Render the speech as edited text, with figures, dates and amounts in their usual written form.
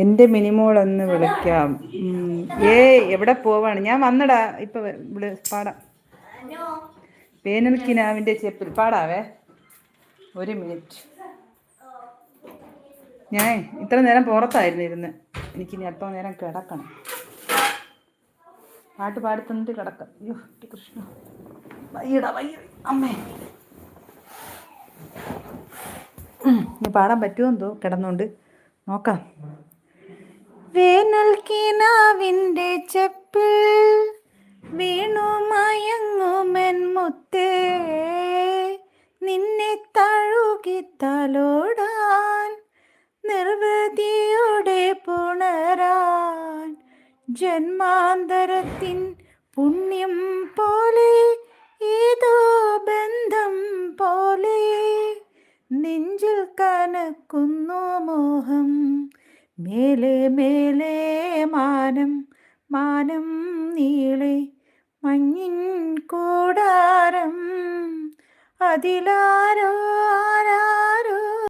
എൻ്റെ മിനിമോളൊന്ന് വിളിക്കാം. എവിടെ പോവാണ്? ഞാൻ വന്നടാ. ഇപ്പം പാടാം. വേനൽക്കിനാവിൻ്റെ ചെപ്പിൽ പാടാവേ. ഒരു മിനിറ്റ്. ഞാൻ ഇത്ര നേരം പുറത്തായിരുന്നു ഇരുന്ന്. എനിക്കിനി അല്പം നേരം കിടക്കണം. പാട്ട് പാടുത്തുന്നിട്ട് കിടക്കാം. അയ്യോ കൃഷ്ണ, വയ്യടാ വയ്യ അമ്മേ. ഇനി പാടാൻ പറ്റുമോ എന്തോ കിടന്നുകൊണ്ട് നോക്കാം. വേനൽക്കിനാവിൻ്റെ ചെപ്പിൽ വീണു മയങ്ങുമെൻ മുത്തേ, നിന്നെ തഴുകി തലോടാൻ നിർവൃതിയോടെ പുണരാൻ ജന്മാന്തരത്തിൻ പുണ്യം പോലെ ഏതോ ബന്ധം പോലെ നെഞ്ചിൽ കനക്കുന്നു മോഹം. മേലെ മേലെ മാനം മാനം നീളെ മഞ്ഞിൻ കൂടാരം, അതിലാരോ